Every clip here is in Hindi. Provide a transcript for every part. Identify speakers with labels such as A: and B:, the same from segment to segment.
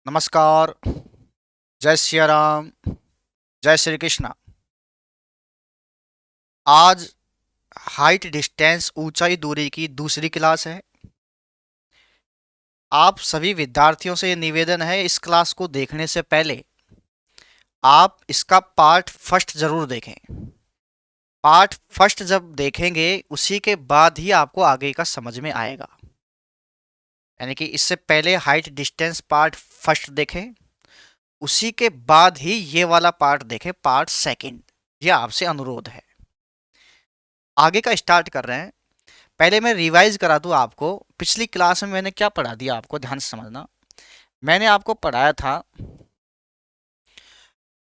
A: नमस्कार। जय सिया राम। जय श्री कृष्णा। आज हाइट डिस्टेंस ऊंचाई दूरी की दूसरी क्लास है। आप सभी विद्यार्थियों से ये निवेदन है, इस क्लास को देखने से पहले आप इसका पार्ट फर्स्ट जरूर देखें। पार्ट फर्स्ट जब देखेंगे उसी के बाद ही आपको आगे का समझ में आएगा। यानी कि इससे पहले हाइट डिस्टेंस पार्ट फर्स्ट देखें, उसी के बाद ही ये वाला पार्ट देखें, पार्ट सेकंड। ये आपसे अनुरोध है। आगे का स्टार्ट कर रहे हैं। पहले मैं रिवाइज करा दूं आपको, पिछली क्लास में मैंने क्या पढ़ा दिया आपको, ध्यान से समझना। मैंने आपको पढ़ाया था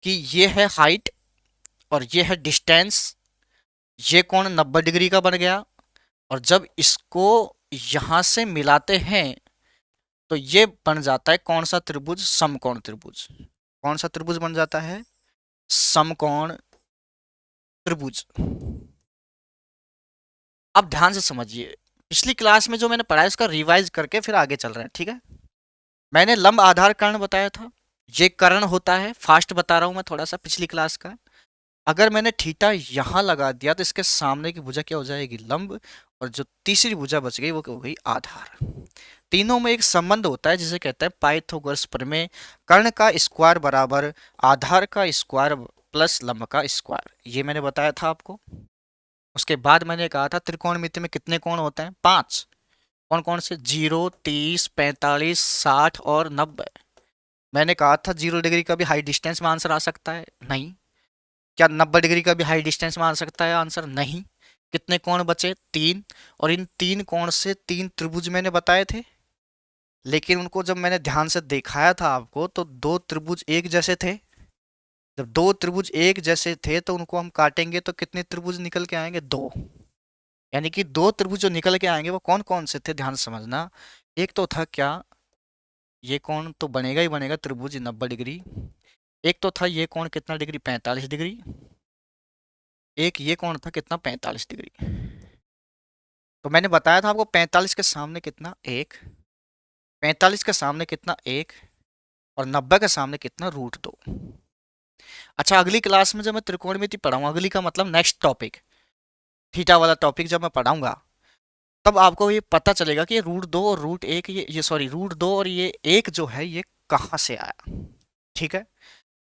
A: कि ये है हाइट और ये है डिस्टेंस। ये कोण 90 डिग्री का बन गया, और जब इसको यहां से मिलाते हैं तो ये बन जाता है कौन सा त्रिभुज? समकोण त्रिभुज। कौन सा त्रिभुज बन जाता है? समकोण त्रिभुज। अब ध्यान से समझिए, पिछली क्लास में जो मैंने पढ़ाया उसका रिवाइज करके फिर आगे चल रहे हैं, ठीक है। मैंने लंब आधार कर्ण बताया था। ये कर्ण होता है, फास्ट बता रहा हूं मैं थोड़ा सा पिछली क्लास का। अगर मैंने थीटा यहां लगा दिया तो इसके सामने की भुजा क्या हो जाएगी? लंब। और जो तीसरी भुजा बच गई वो क्या हो गई? आधार। तीनों में एक संबंध होता है जिसे कहते हैं पाइथागोरस प्रमेय। कर्ण का स्क्वायर बराबर आधार का स्क्वायर प्लस लंब का स्क्वायर, ये मैंने बताया था आपको। उसके बाद मैंने कहा था त्रिकोणमिति में कितने कोण होते हैं? 5। कौन कौन से? 0, 30, 45, 60 और 90। मैंने कहा था 0 डिग्री का भी हाई डिस्टेंस में आंसर आ सकता है? नहीं। क्या 90 डिग्री का भी हाई डिस्टेंस में आ सकता है आंसर? नहीं। कितने कोण बचे? 3। और इन 3 कोण से 3 त्रिभुज मैंने बताए थे, लेकिन उनको जब मैंने ध्यान से दिखाया था आपको तो 2 त्रिभुज एक जैसे थे। जब 2 त्रिभुज एक जैसे थे तो उनको हम काटेंगे तो कितने त्रिभुज निकल के आएंगे? 2। यानी कि 2 त्रिभुज जो निकल के आएंगे वो कौन कौन से थे? ध्यान से समझना। एक तो था क्या, ये कोण तो बनेगा ही बनेगा त्रिभुज 90 डिग्री। एक तो था ये कोण कितना डिग्री? 45 डिग्री। एक ये कोण था कितना? 45 डिग्री। तो मैंने बताया था आपको 45 के सामने कितना? 1। 45 के सामने कितना? 1। और 90 के सामने कितना? √2। अच्छा, अगली क्लास में जब मैं त्रिकोणमिति पढ़ाऊंगा, अगली का मतलब नेक्स्ट टॉपिक, थीटा वाला टॉपिक जब मैं पढ़ाऊंगा, तब आपको ये पता चलेगा कि √2 और √1, ये सॉरी √2 और ये 1 जो है ये कहाँ से आया। ठीक है।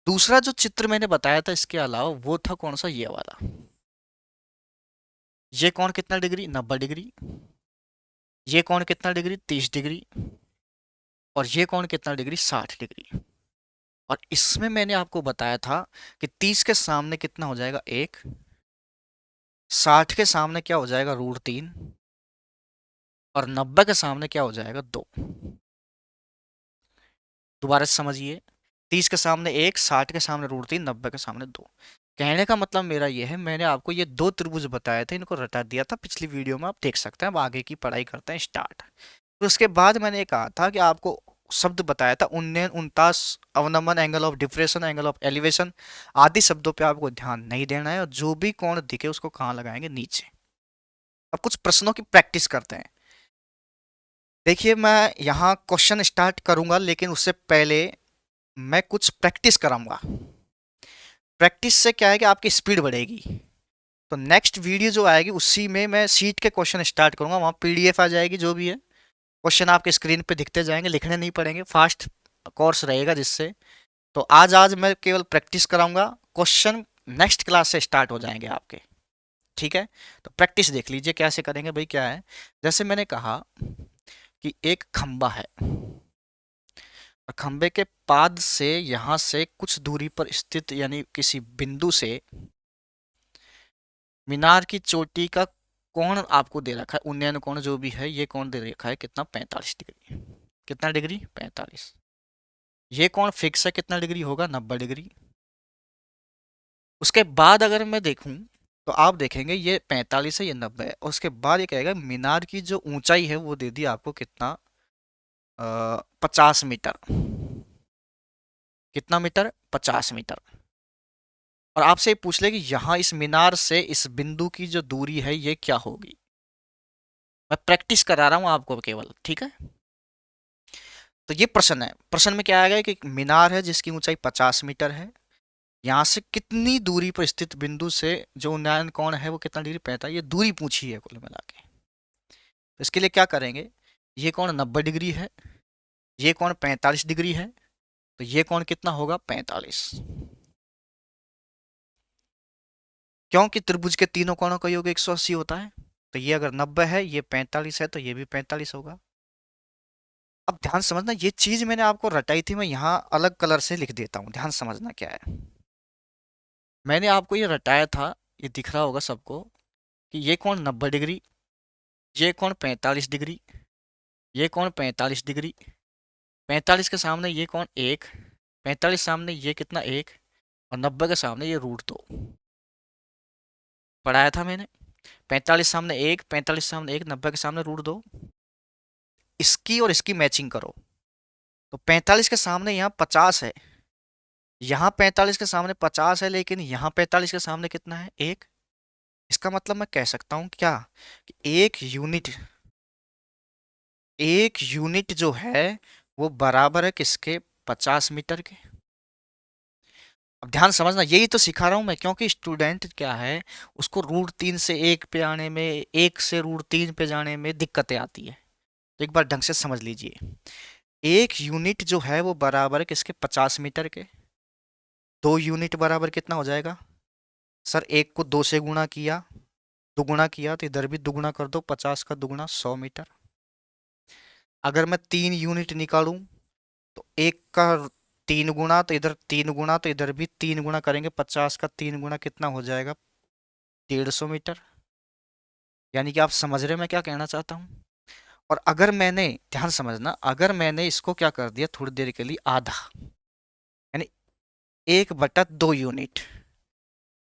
A: दूसरा जो चित्र मैंने बताया था इसके अलावा वो था कौन सा? ये वाला। ये कोण कितना डिग्री? 90 डिग्री। ये कोण कितना डिग्री? 30 डिग्री। और ये कोण कितना डिग्री? 60 डिग्री। और इसमें मैंने आपको बताया था कि 30 के सामने कितना हो जाएगा? 1। 60 के सामने क्या हो जाएगा? √3। और 90 के सामने क्या हो जाएगा? 2। दोबारा से समझिए, 30 के सामने 1, 60 के सामने √3, 90 के सामने 2। कहने का मतलब मेरा ये है, मैंने आपको ये 2 त्रिभुज बताए थे, इनको रटा दिया था पिछली वीडियो में, आप देख सकते हैं। अब आगे की पढ़ाई करते हैं स्टार्ट। तो उसके बाद मैंने कहा था कि आपको शब्द बताया था उन्नयन, उनतास, अवनमन, angle of depression, angle of elevation आदि शब्दों पे आपको ध्यान नहीं देना है, और जो भी कोण दिखे उसको कहाँ लगाएंगे? नीचे। अब कुछ प्रश्नों की प्रैक्टिस करते हैं। देखिए, मैं यहाँ क्वेश्चन स्टार्ट करूंगा, लेकिन उससे पहले मैं कुछ प्रैक्टिस कराऊंगा। प्रैक्टिस से क्या है कि आपकी स्पीड बढ़ेगी। तो नेक्स्ट वीडियो जो आएगी उसी में मैं सीट के क्वेश्चन स्टार्ट करूंगा, वहां पीडीएफ आ जाएगी, जो भी है क्वेश्चन आपके स्क्रीन पे दिखते जाएंगे, लिखने नहीं पड़ेंगे, फास्ट कोर्स रहेगा जिससे। तो आज आज मैं केवल प्रैक्टिस कराऊंगा, क्वेश्चन नेक्स्ट क्लास से स्टार्ट हो जाएंगे आपके। ठीक है। तो प्रैक्टिस देख लीजिए कैसे करेंगे भाई। क्या है, जैसे मैंने कहा कि एक खंबा है, और खंबे के पाद से यहां से कुछ दूरी पर स्थित यानी किसी बिंदु से मीनार की चोटी का कोण आपको दे रखा है, उन्नयन कोण जो भी है, ये कोण दे रखा है कितना? 45 डिग्री। कितना डिग्री? 45। ये कोण फिक्स है, कितना डिग्री होगा? 90 डिग्री। उसके बाद अगर मैं देखूं तो आप देखेंगे ये 45 है, ये 90 है। और उसके बाद ये कहेगा मीनार की जो ऊंचाई है वो दे दी आपको कितना? 50 मीटर। कितना मीटर? 50 मीटर। और आपसे ये पूछ ले कि यहाँ इस मीनार से इस बिंदु की जो दूरी है ये क्या होगी। मैं प्रैक्टिस करा रहा हूं आपको केवल, ठीक है। तो ये प्रश्न है, प्रश्न में क्या आएगा कि एक मीनार है जिसकी ऊंचाई 50 मीटर है, यहाँ से कितनी दूरी पर स्थित बिंदु से जो उन्नयन कोण है वो कितना डिग्री 45, ये दूरी पूछी है कुल मिला के। तो इसके लिए क्या करेंगे, ये कोण 90 डिग्री है, ये कोण 45 डिग्री है, तो ये कोण कितना होगा 45, क्योंकि त्रिभुज के तीनों कोणों का योग 180 होता है। तो ये अगर 90 है, ये 45 है, तो ये भी 45 होगा। अब ध्यान समझना, ये चीज मैंने आपको रटाई थी, मैं यहाँ अलग कलर से लिख देता हूँ, ध्यान समझना क्या है। मैंने आपको ये रटाया था, ये दिख रहा होगा सबको, कि ये कोण 90 डिग्री, ये कोण 45 डिग्री, ये कोण 45 डिग्री, 45 के सामने ये कोण 1, 45 सामने ये कितना 1, और 90 के सामने ये √2 पढ़ाया था मैंने। 45 सामने 1, 45 सामने 1, 90 के सामने √2। इसकी और इसकी मैचिंग करो, तो 45 के सामने यहाँ 50 है, यहाँ 45 के सामने 50 है, लेकिन यहाँ 45 के सामने कितना है 1। इसका मतलब मैं कह सकता हूँ क्या, कि एक यूनिट जो है वो बराबर है किसके, 50 मीटर के। अब ध्यान समझना, यही तो सिखा रहा हूं मैं, क्योंकि स्टूडेंट क्या है, उसको √3 से 1 पे आने में, 1 से √3 पे जाने में दिक्कतें आती है। तो एक बार ढंग से समझ लीजिए, एक यूनिट जो है वो बराबर है किसके, 50 मीटर के। 2 यूनिट बराबर कितना हो जाएगा सर, 1 को 2 से गुणा किया, दुगुना किया, तो इधर भी दुगुना कर दो, 50 का दुगुना 100 मीटर। अगर मैं 3 यूनिट निकालूं, तो 1 का 3 गुना, तो इधर 3 गुना, तो इधर भी 3 गुना करेंगे, 50 का 3 गुना कितना हो जाएगा 150 मीटर। यानी कि आप समझ रहे हैं मैं क्या कहना चाहता हूँ। और अगर मैंने, ध्यान समझना, अगर मैंने इसको क्या कर दिया थोड़ी देर के लिए आधा, यानी 1/2 यूनिट,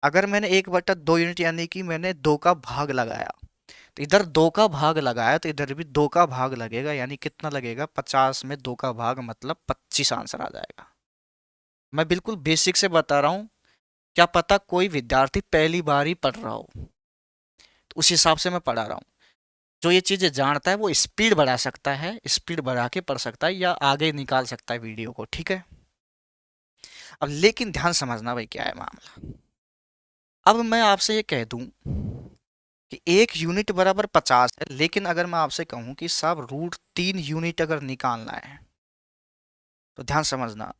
A: अगर मैंने 1/2 यूनिट यानी कि मैंने 2 का भाग लगाया, तो इधर 2 का भाग लगाया, तो इधर भी 2 का भाग लगेगा, यानी कितना लगेगा 50 में 2 का भाग मतलब 25 आंसर आ जाएगा। मैं बिल्कुल बेसिक से बता रहा हूँ, क्या पता कोई विद्यार्थी पहली बार ही पढ़ रहा हो, तो उस हिसाब से मैं पढ़ा रहा हूँ। जो ये चीज़ें जानता है वो स्पीड बढ़ा सकता है, स्पीड बढ़ा के पढ़ सकता है, या आगे निकाल सकता है वीडियो को, ठीक है। अब लेकिन ध्यान समझना भाई क्या है मामला। अब मैं आपसे ये कह दूं कि 1 यूनिट बराबर 50 है, लेकिन अगर मैं आपसे कहूं कि साहब √3 यूनिट अगर निकालना है, तो ध्यान समझना,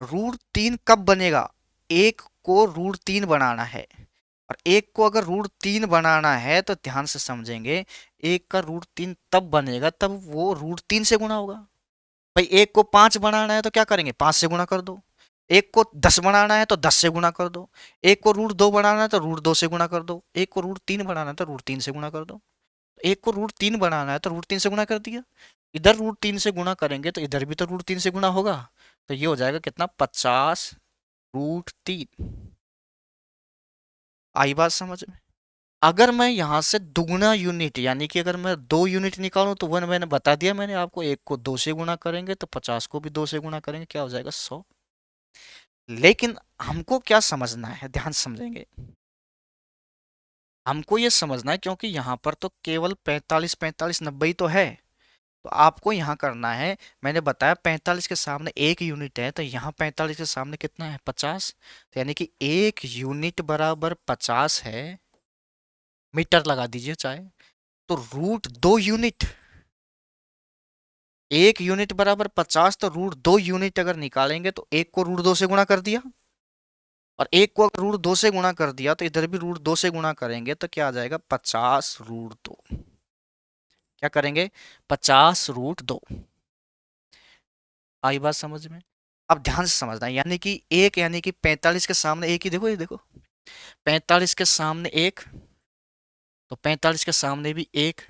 A: √3 कब बनेगा, एक को √3 बनाना है, और एक को अगर √3 बनाना है तो ध्यान से समझेंगे, एक का √3 तब बनेगा तब वो √3 से गुणा होगा। भाई एक को 5 बनाना है तो क्या करेंगे, 5 से गुणा कर दो। एक को 10 बनाना है तो 10 से गुणा कर दो। एक को √2 बनाना है तो √2 से गुणा कर दो। एक को √3 बनाना है तो √3 से गुणा कर दो। एक को √3 बनाना है तो √3 से गुणा कर दिया, इधर √3 से गुणा करेंगे तो इधर भी तो √3 से गुणा होगा, तो ये हो जाएगा कितना 50 √3। आई बात समझ में। अगर मैं यहाँ से दुगुना यूनिट, यानी कि अगर मैं 2 यूनिट निकालूं, तो वन मैंने बता दिया मैंने आपको, एक को 2 से गुणा करेंगे तो 50 को भी 2 से गुणा करेंगे, क्या हो जाएगा 100। लेकिन हमको क्या समझना है, ध्यान समझेंगे, हमको ये समझना है, क्योंकि यहाँ पर तो केवल 45 45 90 ही तो है, तो आपको यहाँ करना है, मैंने बताया 45 के सामने 1 यूनिट है, तो यहाँ 45 के सामने कितना है 50, तो यानी कि 1 यूनिट बराबर 50 है, मीटर लगा दीजिए चाहे, तो √2 यूनिट, 1 यूनिट बराबर 50, तो √2 यूनिट अगर निकालेंगे तो एक को √2 से गुणा कर दिया, और एक को अगर √2 से गुणा कर दिया तो इधर भी √2 से गुणा करेंगे, तो क्या आ जाएगा 50 √2। क्या करेंगे 50 √2। आई बात समझ में। अब ध्यान से समझना, यानी कि एक, यानी कि 45 के सामने एक ही, देखो ये देखो, 45 के सामने एक, तो 45 के सामने भी एक,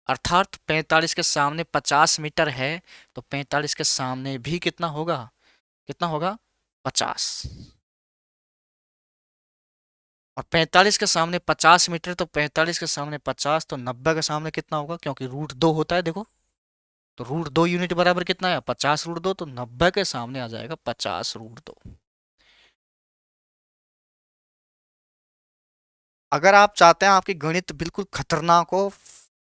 A: अर्थात 45 के सामने 50 मीटर है, तो 45 के सामने भी कितना होगा, कितना होगा 50। और 45 के सामने 50 मीटर, तो 45 के सामने 50, तो 90 के सामने कितना होगा, क्योंकि √2 होता है देखो, तो √2 यूनिट बराबर कितना है 50 √2, तो 90 के सामने आ जाएगा 50 √2। अगर आप चाहते हैं आपकी गणित बिल्कुल खतरनाक हो,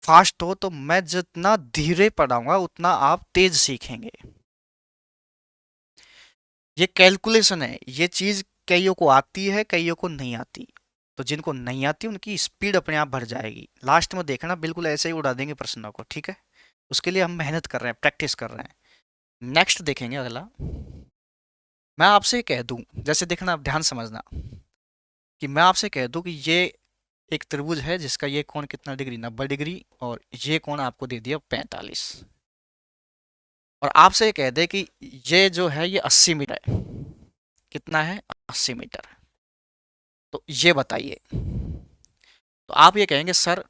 A: फास्ट हो, तो मैं जितना धीरे पढ़ाऊंगा उतना आप तेज सीखेंगे। ये कैलकुलेशन है, ये चीज कईयों को आती है, कईयों को नहीं आती। तो जिनको नहीं आती उनकी स्पीड अपने आप बढ़ जाएगी, लास्ट में देखना बिल्कुल ऐसे ही उड़ा देंगे प्रश्नों को, ठीक है। उसके लिए हम मेहनत कर रहे हैं, प्रैक्टिस कर रहे हैं। नेक्स्ट देखेंगे अगला। मैं आपसे कह दूं, जैसे देखना आप ध्यान समझना, कि मैं आपसे कह दूं कि ये एक त्रिभुज है जिसका ये कोण कितना डिग्री, 90 डिग्री, और ये कोण आपको दे दिया 45, और आपसे ये कह दे कि ये जो है ये 80 मीटर है। कितना है? 80 मीटर। तो ये बताइए। तो आप ये कहेंगे सर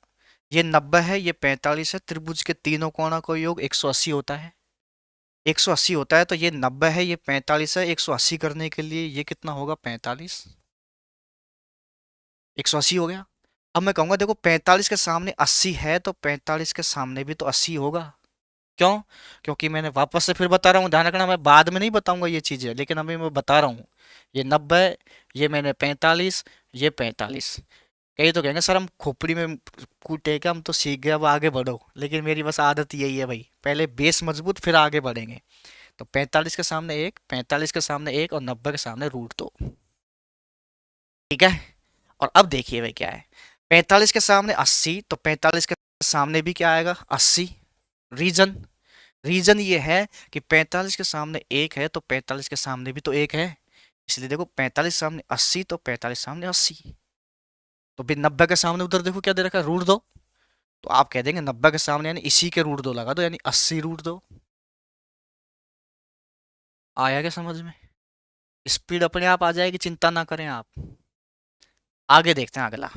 A: ये 90 है, ये 45 है, त्रिभुज के तीनों कोणों का योग 180 होता है। 180 होता है, तो ये 90 है, ये 45 है, 180 करने के लिए ये कितना होगा? 45। 180 हो गया। अब मैं कहूंगा देखो 45 के सामने 80 है, तो 45 के सामने भी तो 80 होगा। क्यों? क्योंकि मैंने वापस से फिर बता रहा हूँ, ध्यान रखना, मैं बाद में नहीं बताऊंगा ये चीजें, लेकिन अभी मैं बता रहा हूँ। ये 90, ये मैंने 45, ये 45। कई तो कहेंगे सर हम खोपड़ी में कूटे के हम तो सीख गए, अब आगे बढ़ो, लेकिन मेरी बस आदत यही है भाई, पहले बेस मजबूत फिर आगे बढ़ेंगे। तो 45 के सामने एक, 45 के सामने एक, और 90 के सामने √2। ठीक है। और अब देखिए भाई क्या है, 45 के सामने 80, तो 45 के सामने भी क्या आएगा? 80। रीजन, रीजन ये है कि 45 के सामने एक है, तो 45 के सामने भी तो एक है। इसलिए देखो 45 सामने 80, तो 45 सामने 80। तो फिर 90 के सामने उधर देखो क्या दे रखा है? √2। तो आप कह देंगे 90 के सामने यानी इसी के √2 लगा दो, यानी 80 √2। आया क्या समझ में? स्पीड अपने आप आ जाएगी, चिंता ना करें आप। आगे देखते हैं अगला।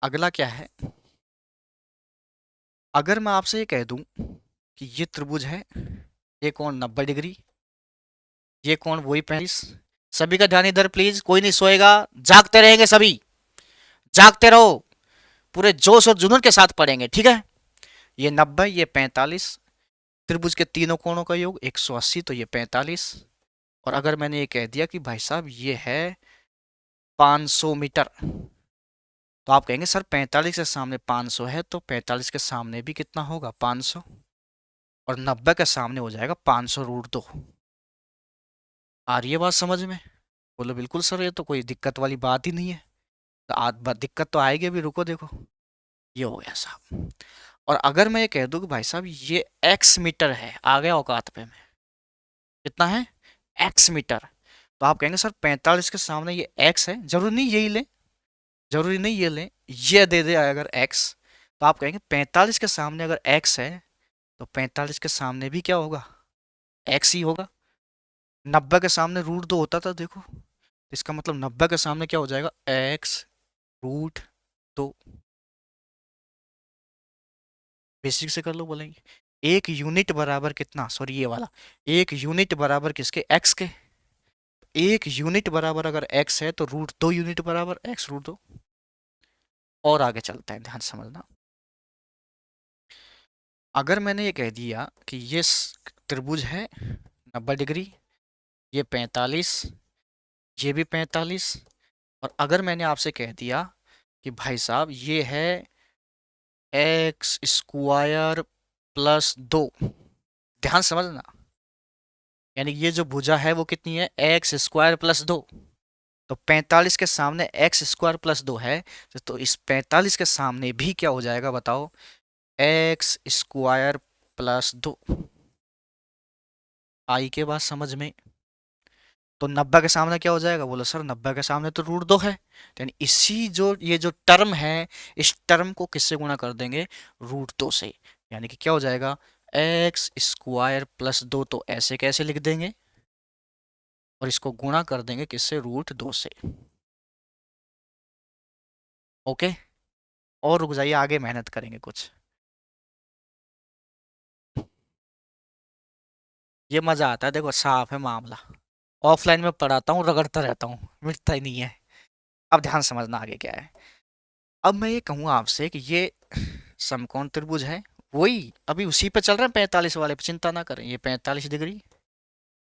A: अगला क्या है? अगर मैं आपसे ये कह दूं कि ये त्रिभुज है, ये कोण 90 डिग्री, ये कोण वही 35। सभी का ध्यान इधर प्लीज, कोई नहीं सोएगा, जागते रहेंगे सभी, जागते रहो, पूरे जोश और जुनून के साथ पढ़ेंगे, ठीक है। ये 90, ये 45, त्रिभुज के तीनों कोणों का योग 180, तो ये 45। और अगर मैंने ये कह दिया कि भाई साहब ये है 500 मीटर, तो आप कहेंगे सर 45 के सामने 500 है, तो 45 के सामने भी कितना होगा? 500, और 90 के सामने हो जाएगा 500 √2। आ रही है बात समझ में? बोलो बिल्कुल सर, ये तो कोई दिक्कत वाली बात ही नहीं है। तो दिक्कत तो आएगी, अभी रुको देखो। ये हो गया साहब। और अगर मैं ये कह दूं कि भाई साहब ये x मीटर है, आ गया औकात पे में, कितना है? x metre. तो आप कहेंगे सर 45 के सामने ये x है, जरूरी नहीं यही ले, जरूरी नहीं ये ले, ये दे दे अगर x, तो आप कहेंगे 45 के सामने अगर x है, तो 45 के सामने भी क्या होगा? x ही होगा। 90 के सामने √2 होता था देखो, इसका मतलब 90 के सामने क्या हो जाएगा? x √2। बेसिक से कर लो, बोलेंगे एक यूनिट बराबर कितना, सॉरी ये वाला, एक यूनिट बराबर किसके? x के। एक यूनिट बराबर अगर x है, तो √2 यूनिट बराबर x√2। और आगे चलते हैं, ध्यान समझना। अगर मैंने ये कह दिया कि ये त्रिभुज है 90 डिग्री, ये 45, ये भी 45, और अगर मैंने आपसे कह दिया कि भाई साहब ये है x² + 2, ध्यान समझना, यानी ये जो भुजा है वो कितनी है? x² + 2। तो 45 के सामने x² + 2 है, तो इस 45 के सामने भी क्या हो जाएगा बताओ? x² + 2। आई के बाद समझ में? तो 90 के सामने क्या हो जाएगा? बोलो सर 90 के सामने तो √2 है, यानी इसी जो ये जो टर्म है, इस टर्म को किससे गुणा कर देंगे? √2 से। यानी कि क्या हो जाएगा? x² + 2, तो ऐसे कैसे लिख देंगे, और इसको गुणा कर देंगे किससे? √2 से। ओके। और रुक जाइए, आगे मेहनत करेंगे कुछ। ये मजा आता है, देखो साफ है मामला। ऑफलाइन में पढ़ाता हूँ, रगड़ता रहता हूँ, मिटता ही नहीं है। अब ध्यान समझना आगे क्या है। अब मैं ये कहूँ आपसे कि ये समकोण त्रिभुज है, वही अभी उसी पे चल रहे हैं, 45 वाले पे, चिंता ना करें। ये 45 डिग्री,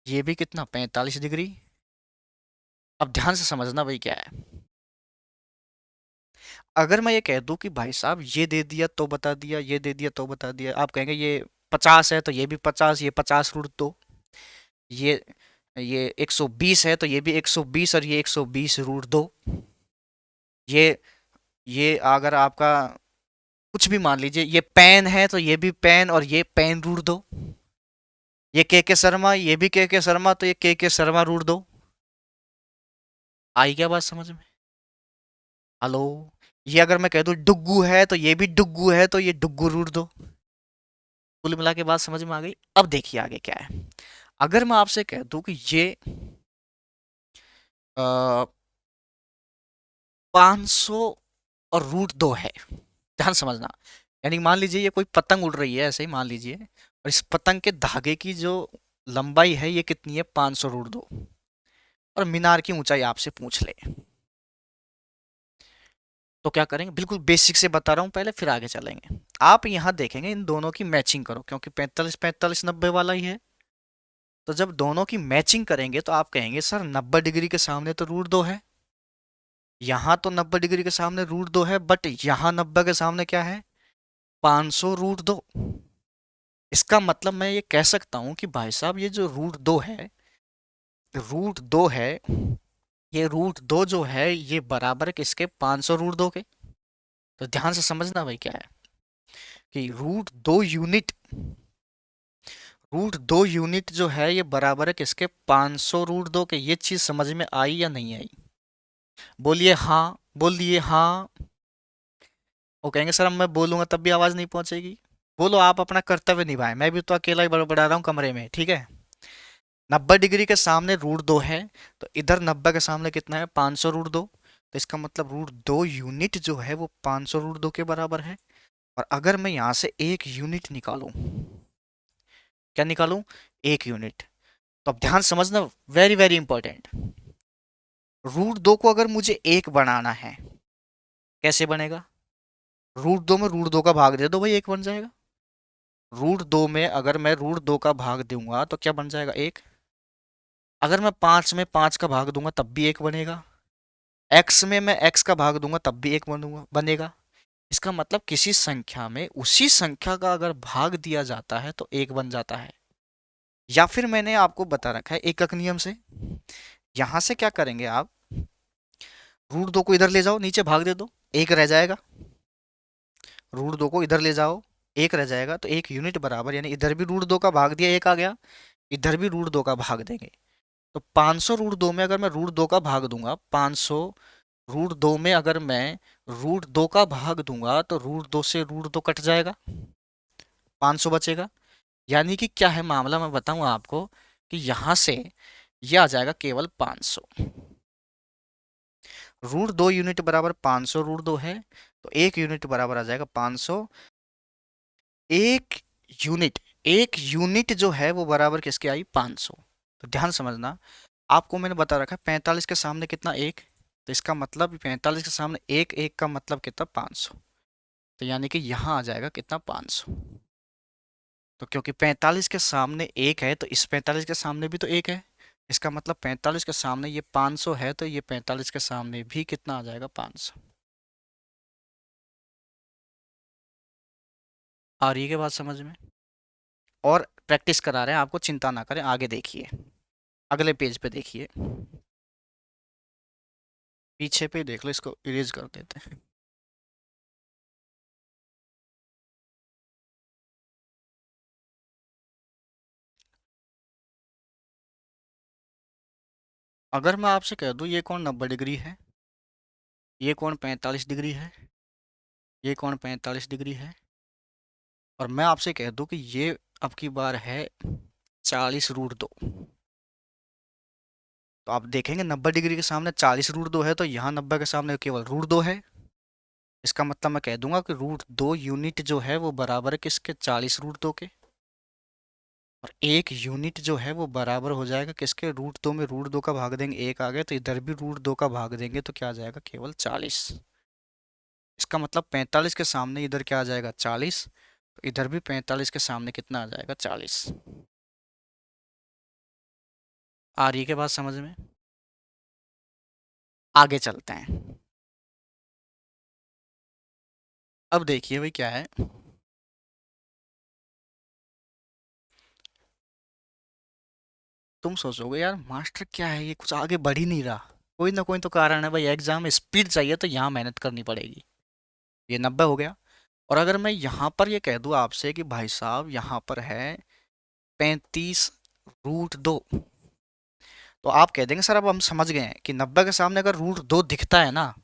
A: ये भी कितना? 45 डिग्री। अब ध्यान से समझना भाई क्या है। अगर मैं ये कह दूं कि भाई साहब ये दे दिया तो बता दिया, ये दे दिया तो बता दिया, आप कहेंगे ये 50 है, तो ये भी 50, ये 50 √2, ये ये 120 है तो ये भी 120 और ये 120 रूट दो। ये ये अगर आपका कुछ भी मान लीजिए, ये पेन है तो ये भी पेन और ये पेन रूट दो। ये के शर्मा, ये भी के शर्मा, तो ये के शर्मा रूट दो। आई क्या बात समझ में? हेलो। ये अगर मैं कह दूं डुग्गू है तो ये भी डुग्गू है, तो ये डुग्गू रूट दो। कुल मिला के बात समझ में आ गई। अब देखिए आगे क्या है। अगर मैं आपसे कह दूं कि ये 500 और रूट दो है, ध्यान समझना। यानी मान लीजिए ये कोई पतंग उड़ रही है, ऐसे ही मान लीजिए, और इस पतंग के धागे की जो लंबाई है ये कितनी है, 500 रूट दो, और मीनार की ऊंचाई आपसे पूछ ले, तो क्या करेंगे? बिल्कुल बेसिक से बता रहा हूं पहले, फिर आगे चलेंगे। आप यहां देखेंगे इन दोनों की मैचिंग करो, क्योंकि 45 45 90 वाला ही है। तो जब दोनों की मैचिंग करेंगे तो आप कहेंगे सर 90 डिग्री के सामने तो रूट दो है, यहां तो 90 डिग्री के सामने रूट दो है, बट यहां 90 के सामने क्या है, 500 रूट दो। इसका मतलब मैं ये कह सकता हूं कि भाई साहब ये जो रूट दो है, रूट दो है, ये रूट दो जो है ये बराबर है किसके, 500 रूट दो के। तो ध्यान से समझना भाई क्या है कि रूट दो यूनिट जो है ये बराबर है किसके, 500 रूट दो के। ये चीज समझ में आई या नहीं आई? बोलिए हाँ। बोलिए हाँ। वो कहेंगे सर अब मैं बोलूंगा तब भी आवाज नहीं पहुंचेगी। बोलो, आप अपना कर्तव्य निभाएं, मैं भी तो अकेला ही बड़बड़ा रहा हूँ कमरे में, ठीक है। 90 डिग्री के सामने रूट दो है, तो इधर 90 के सामने कितना है, 500 रूट दो। तो इसका मतलब रूट दो यूनिट जो है वो 500 रूट दो के बराबर है। और अगर मैं यहां से एक यूनिट निकालूं, क्या निकालूं, एक यूनिट, तो अब ध्यान समझना, वेरी वेरी इंपॉर्टेंट। रूट दो को अगर मुझे एक बनाना है, कैसे बनेगा? रूट दो में रूट दो का भाग दे दो भाई, एक बन जाएगा। रूट दो में अगर मैं रूट दो का भाग दूंगा तो क्या बन जाएगा, एक। अगर मैं 5 में 5 का भाग दूंगा तब भी एक बनेगा। एक्स में मैं एक्स का भाग दूंगा तब भी एक बनूंगा बनेगा। इसका मतलब किसी संख्या में उसी संख्या का अगर भाग दिया जाता है तो एक बन जाता है। या फिर मैंने आपको बता रखा है एकक नियम से, यहां से क्या करेंगे आप, रूट दो को इधर ले जाओ, नीचे भाग दे दो, एक रह जाएगा। रूट दो को इधर ले जाओ, एक रह जाएगा, तो एक यूनिट बराबर, यानी इधर भी रूट दो का भाग दिया, एक आ गया, इधर भी रूट दो का भाग देंगे। तो 500 रूट दो में अगर मैं रूट दो का भाग दूंगा, 500 रूट दो में अगर मैं रूट दो का भाग दूंगा तो रूट दो से रूट दो कट जाएगा, 500 बचेगा। यानी कि क्या है मामला, मैं बताऊं आपको कि यहां से यह आ जाएगा केवल 500। रूट दो यूनिट बराबर 500 रूट दो है, तो एक यूनिट बराबर आ जाएगा 500। एक यूनिट, एक यूनिट जो है वो बराबर किसके आई, 500। तो ध्यान समझना, आपको मैंने बता रखा है 45 के सामने कितना, एक। तो इसका मतलब 45 के सामने एक, एक का मतलब कितना, 500। तो यानी कि यहाँ आ जाएगा कितना, 500। तो क्योंकि 45 के सामने एक है तो इस 45 के सामने भी तो एक है। इसका मतलब 45 के सामने ये 500 है, तो ये 45 के सामने भी कितना आ जाएगा, 500। आ रही है क्या बात समझ में? और प्रैक्टिस करा रहे हैं आपको, चिंता ना करें, आगे देखिए, अगले पेज पे देखिए, पीछे पे देख लो, इसको इरेज कर देते हैं। अगर मैं आपसे कह दूं ये कोण 90 डिग्री है, ये कोण 45 डिग्री है, ये कोण 45 डिग्री है, और मैं आपसे कह दूं कि ये अब की बार है 40 रूट दो, तो आप देखेंगे 90 डिग्री के सामने 40 रूट दो है, तो यहाँ 90 के सामने केवल रूट दो है। इसका मतलब मैं कह दूंगा कि रूट दो यूनिट जो है वो बराबर है किसके, 40 रूट दो के। और एक यूनिट जो है वो बराबर हो जाएगा किसके, रूट दो में रूट दो का भाग देंगे, एक आ गया, तो इधर भी रूट दो का भाग देंगे तो क्या आ जाएगा, केवल 40। इसका मतलब 45 के सामने इधर क्या आ जाएगा, 40। तो इधर भी 45 के सामने कितना आ जाएगा, 40। आ रही है क्या बात समझ में? आगे चलते हैं। अब देखिए भाई क्या है, तुम सोचोगे यार मास्टर क्या है ये, कुछ आगे बढ़ ही नहीं रहा। कोई ना कोई तो कारण है भाई, एग्जाम में स्पीड चाहिए तो यहाँ मेहनत करनी पड़ेगी। ये 90 हो गया। और अगर मैं यहाँ पर ये कह दूँ आपसे कि भाई साहब यहाँ पर है 35√2, तो आप कह देंगे सर अब हम समझ गए हैं कि 90 के सामने अगर √2 दिखता है ना,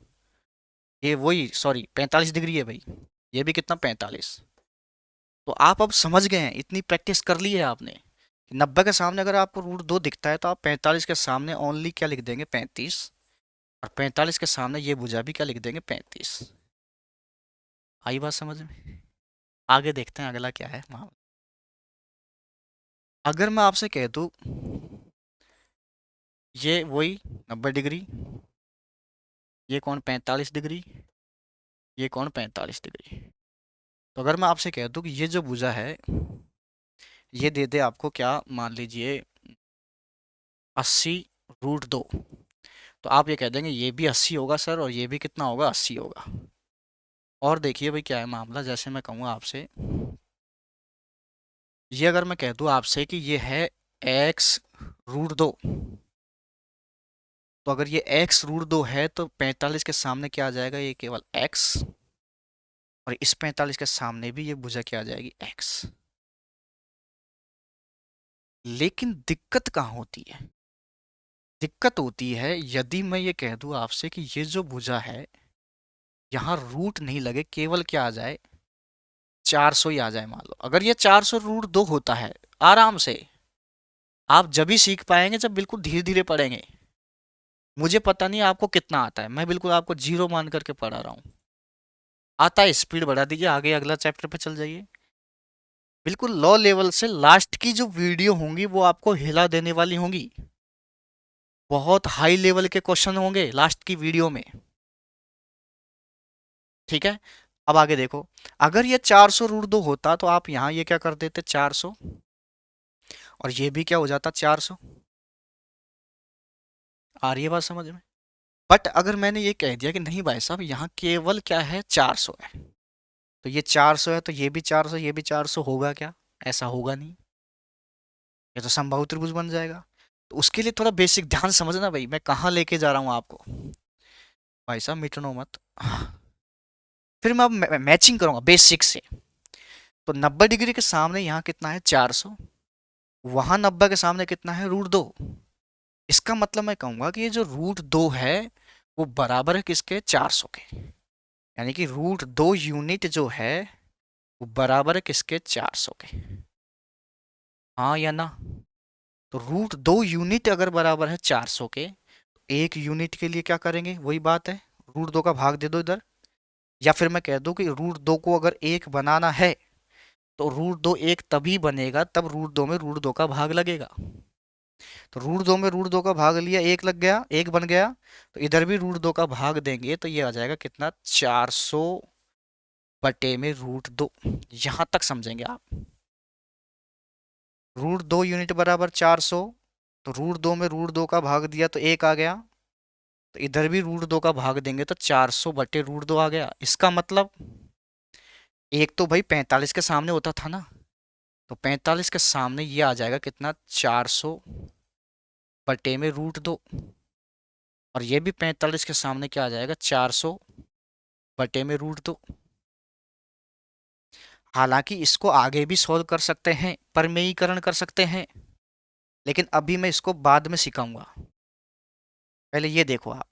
A: ये वही सॉरी 45 डिग्री है भाई, ये भी कितना 45। तो आप अब समझ गए हैं, इतनी प्रैक्टिस कर ली है आपने कि 90 के सामने अगर आपको √2 दिखता है तो आप 45 के सामने ओनली क्या लिख देंगे 35, और 45 के सामने ये भुजा भी क्या लिख देंगे 35। आई बात समझ में? आगे देखते हैं अगला क्या है मामला। अगर मैं आपसे कह दूं ये वही 90 डिग्री, ये कौन 45 डिग्री, ये कौन 45 डिग्री, तो अगर मैं आपसे कह दूं कि ये जो भुजा है ये दे दे आपको क्या, मान लीजिए 80√2, तो आप ये कह देंगे ये भी 80 होगा सर, और ये भी कितना होगा 80 होगा। और देखिए भाई क्या है मामला, जैसे मैं कहूँगा आपसे, ये अगर मैं कह दूँ आपसे कि ये है x√2, तो अगर ये x√2 है तो 45 के सामने क्या आ जाएगा, ये केवल x, और इस 45 के सामने भी ये भुजा क्या आ जाएगी x। लेकिन दिक्कत कहाँ होती है? दिक्कत होती है यदि मैं ये कह दूं आपसे कि ये जो भुजा है यहाँ रूट नहीं लगे, केवल क्या आ जाए 400 ही आ जाए। मान लो अगर ये 400√2 होता है, आराम से आप जब भी सीख पाएंगे जब बिल्कुल धीरे धीरे पढ़ेंगे। मुझे पता नहीं आपको कितना आता है, मैं बिल्कुल आपको जीरो मान करके पढ़ा रहा हूँ। आता है स्पीड बढ़ा दीजिए, आगे अगला चैप्टर पे चल जाइए। बिल्कुल लो लेवल से लास्ट की जो वीडियो होंगी वो आपको हिला देने वाली होंगी। बहुत हाई लेवल के क्वेश्चन होंगे लास्ट की वीडियो में, ठीक है। अब आगे देखो, अगर ये 400√2 होता तो आप यहाँ ये क्या कर देते 400, और ये भी क्या हो जाता 400। आ रही है बात समझ में? बट अगर मैंने ये कह दिया कि नहीं भाई साहब यहाँ केवल क्या है 400 है, तो ये 400 है तो ये भी 400, ये भी 400 होगा क्या? ऐसा होगा नहीं, ये तो समबाहु त्रिभुज बन जाएगा। तो उसके लिए थोड़ा बेसिक ध्यान समझना भाई, मैं कहाँ लेके जा रहा हूँ आपको। भाई साहब मिटनो मत। फिर मैं अब मैचिंग करूंगा बेसिक से। तो 90 डिग्री के सामने यहाँ कितना है 400, वहां 90 के सामने कितना है √2। इसका मतलब मैं कहूंगा कि ये जो √2 है वो बराबर है किसके 400 के, यानी कि √2 यूनिट जो है वो बराबर है किसके 400 के। हाँ या ना? तो √2 यूनिट अगर बराबर है 400 के, तो एक यूनिट के लिए क्या करेंगे, वही बात है √2 का भाग दे दो इधर। या फिर मैं कह दूं कि √2 को अगर एक बनाना है तो √2 एक तभी बनेगा तब √2 में √2 का भाग लगेगा। तो √2 में √2 का भाग लिया, एक लग गया, एक बन गया। तो इधर भी √2 का भाग देंगे तो ये आ जाएगा कितना 400 बटे में √2। यहां तक समझेंगे आप? √2 यूनिट बराबर 400, तो √2 में √2 का भाग दिया तो एक आ गया, तो इधर भी √2 का भाग देंगे तो 400 बटे √2 आ गया। इसका मतलब एक तो भाई 45 के सामने होता था ना, तो 45 के सामने ये आ जाएगा कितना 400 बटे में √2, और ये भी 45 के सामने क्या आ जाएगा 400 बटे में √2। हालांकि इसको आगे भी सॉल्व कर सकते हैं, परमेयीकरण कर सकते हैं, लेकिन अभी मैं इसको बाद में सिखाऊंगा। पहले ये देखो आप,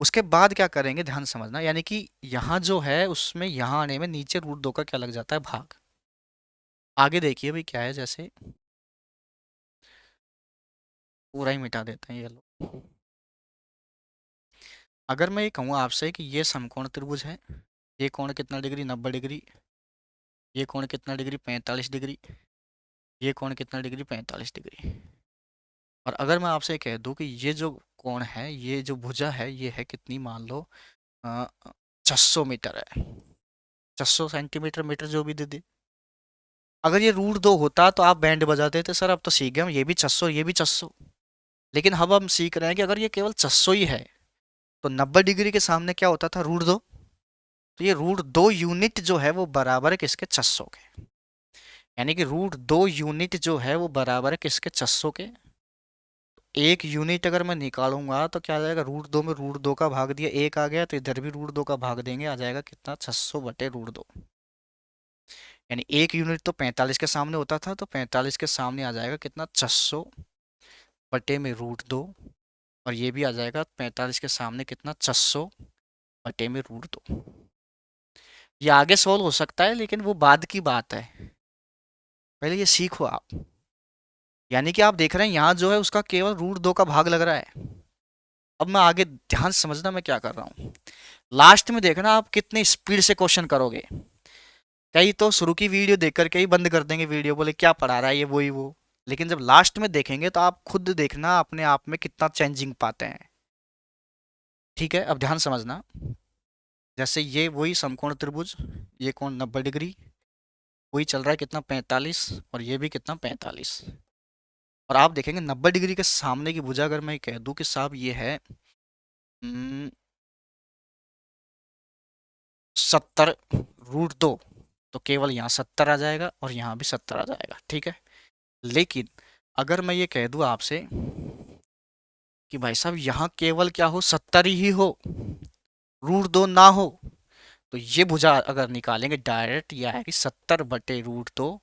A: उसके बाद क्या करेंगे ध्यान समझना, यानी कि यहाँ जो है उसमें यहाँ आने में नीचे √2 का क्या लग जाता है भाग। आगे देखिए भाई क्या है, जैसे पूरा ही मिटा देते हैं ये लोग। अगर मैं ये कहूँ आपसे कि ये समकोण त्रिभुज है, ये कोण कितना डिग्री 90 डिग्री, ये कोण कितना डिग्री 45 डिग्री, ये कोण कितना डिग्री 45 डिग्री, और अगर मैं आपसे कह दूं कि ये जो कोण है, ये जो भुजा है ये है कितनी, मान लो 600 मीटर है, 600 सेंटीमीटर मीटर जो भी दे दे। अगर ये √2 होता तो आप बैंड बजा देते सर अब तो सीख गए हम, ये भी 600 ये भी 600। लेकिन अब हम सीख रहे हैं कि अगर ये केवल 600 ही है तो 90 डिग्री के सामने क्या होता था √2, तो ये √2 यूनिट जो है वो बराबर है किसके 600 के, यानी कि √2 यूनिट जो है वो बराबर है किसके 600 के। 1 यूनिट अगर मैं निकालूंगा तो क्या आ जाएगा, √2 में √2 का भाग दिया, 1 आ गया, तो इधर भी √2 का भाग देंगे, आ जाएगा कितना, 600 बटे √2। यानी 1 यूनिट तो 45 के सामने होता था, तो 45 के सामने आ जाएगा कितना, 600 बटे में √2। और ये भी आ जाएगा 45 के सामने कितना, 600 बटे में √2। ये आगे सोल्व हो सकता है लेकिन वो बाद की बात है, पहले ये सीखो आप। यानी कि आप देख रहे हैं यहाँ जो है उसका केवल √2 का भाग लग रहा है। अब मैं आगे ध्यान से समझना मैं क्या कर रहा हूँ। लास्ट में देखना आप कितनी स्पीड से क्वेश्चन करोगे। कई तो शुरू की वीडियो देख करके ही बंद कर देंगे वीडियो, बोले क्या पढ़ा रहा है ये वही वो। लेकिन जब लास्ट में देखेंगे तो आप खुद देखना अपने आप में कितना चेंजिंग पाते हैं। ठीक है, अब ध्यान समझना। जैसे ये वही समकोण त्रिभुज, ये कोण 90 डिग्री, वही चल रहा है कितना, 45, और ये भी कितना, 45। और आप देखेंगे 90 डिग्री के सामने की भुजा अगर मैं कह दूं कि साहब ये है 70 √2, तो केवल यहाँ 70 आ जाएगा और यहाँ भी 70 आ जाएगा। ठीक है, लेकिन अगर मैं ये कह दूं आपसे कि भाई साहब यहाँ केवल क्या हो, 70 ही हो, √2 ना हो, तो ये भुजा अगर निकालेंगे डायरेक्ट, ये आएगी 70 बटे √2,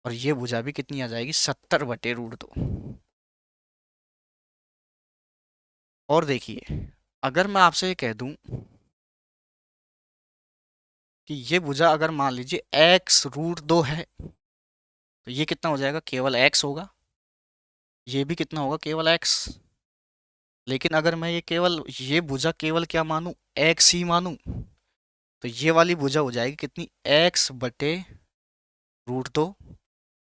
A: और ये भुजा भी कितनी आ जाएगी, 70 बटे √2। और देखिए अगर मैं आपसे ये कह दूं कि ये भुजा अगर मान लीजिए x √2 है, तो ये कितना हो जाएगा, केवल x होगा, ये भी कितना होगा, केवल x। लेकिन अगर मैं ये केवल ये भुजा केवल क्या मानूं, x ही मानूं, तो ये वाली भुजा हो जाएगी कितनी, x बटे √2,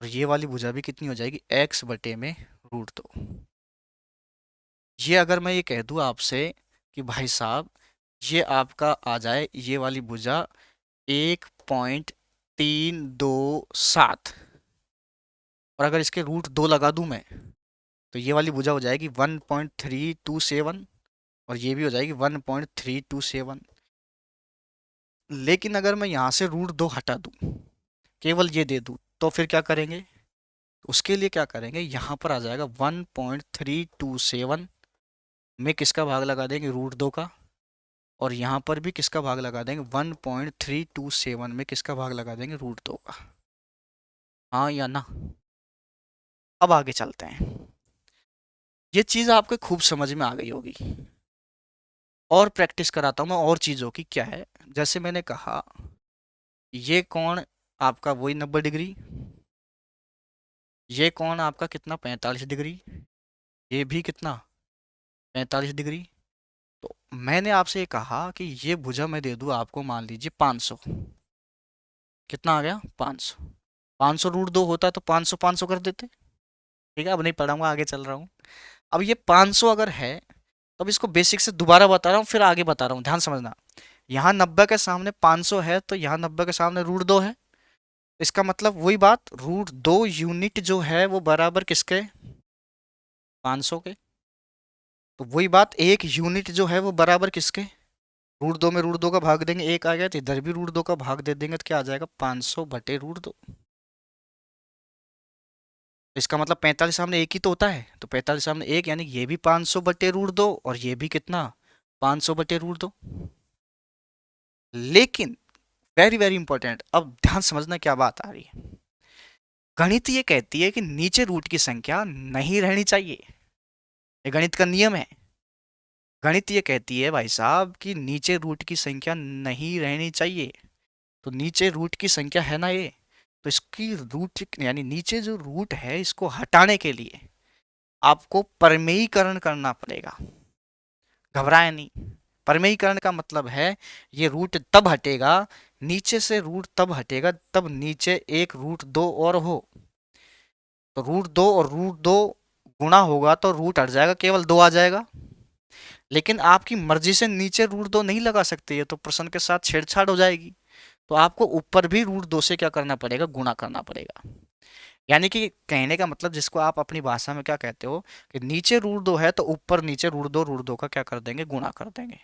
A: और ये वाली भुजा भी कितनी हो जाएगी, x बटे में √2। ये अगर मैं ये कह दूं आपसे कि भाई साहब ये आपका आ जाए, ये वाली भुजा 1.327, और अगर इसके √2 लगा दूं मैं, तो ये वाली भुजा हो जाएगी 1.327, और ये भी हो जाएगी 1.327। लेकिन अगर मैं यहाँ से √2 हटा दूं, केवल ये दे दूं, तो फिर क्या करेंगे, उसके लिए क्या करेंगे, यहाँ पर आ जाएगा 1.327 में किसका भाग लगा देंगे, √2 का, और यहाँ पर भी किसका भाग लगा देंगे, 1.327 में किसका भाग लगा देंगे, √2 का। हाँ या ना। अब आगे चलते हैं। ये चीज़ आपको खूब समझ में आ गई होगी, और प्रैक्टिस कराता हूँ मैं और चीज़ों की। क्या है, जैसे मैंने कहा ये कोण आपका वही 90 डिग्री, ये कोण आपका कितना, 45 डिग्री, ये भी कितना, 45 डिग्री। तो मैंने आपसे ये कहा कि ये भुजा मैं दे दूँ आपको, मान लीजिए 500, कितना आ गया, 500। 500 √2 होता तो 500 500 कर देते। ठीक है, अब नहीं पढ़ाऊंगा, आगे चल रहा हूँ। अब ये 500 अगर है, तो अब इसको बेसिक से दोबारा बता रहा हूँ, फिर आगे बता रहा हूँ, ध्यान समझना। यहाँ 90 के सामने 500 है, तो यहाँ 90 के सामने √2 है, इसका मतलब वही बात, √2 यूनिट जो है वो बराबर किसके, 500 के। तो वही बात, 1 यूनिट जो है वो बराबर किसके, √2 में √2 का भाग देंगे, 1 आ गया, तो इधर भी √2 का भाग दे देंगे, तो क्या आ जाएगा, 500 बटे √2। इसका मतलब 45 सामने 1 ही तो होता है, तो 45 सामने 1, यानी ये भी 500 बटे √2, और ये भी कितना, 500 बटे √2। लेकिन वेरी वेरी इंपॉर्टेंट, अब ध्यान समझना क्या बात आ रही है। गणित ये कहती है कि नीचे रूट की संख्या नहीं रहनी चाहिए, ये गणित का नियम है। गणित ये कहती है भाई साहब कि नीचे रूट की संख्या नहीं रहनी चाहिए। तो नीचे रूट की संख्या है ना ये, तो इसकी रूट यानी नीचे जो रूट है इसको हटाने के लिए आपको परमेयीकरण करना पड़ेगा। घबराए नहीं, परमेयीकरण का मतलब है ये रूट तब हटेगा, नीचे से रूट तब हटेगा तब नीचे एक √2 और हो। तो √2 और √2 गुणा होगा तो रूट हट जाएगा, केवल 2 आ जाएगा। लेकिन आपकी मर्जी से नीचे √2 नहीं लगा सकते, ये तो प्रश्न के साथ छेड़छाड़ हो जाएगी। तो आपको ऊपर भी √2 से क्या करना पड़ेगा, गुणा करना पड़ेगा। यानी कि कहने का मतलब, जिसको आप अपनी भाषा में क्या कहते हो कि नीचे √2 है तो ऊपर नीचे √2 का क्या कर देंगे, गुणा कर देंगे।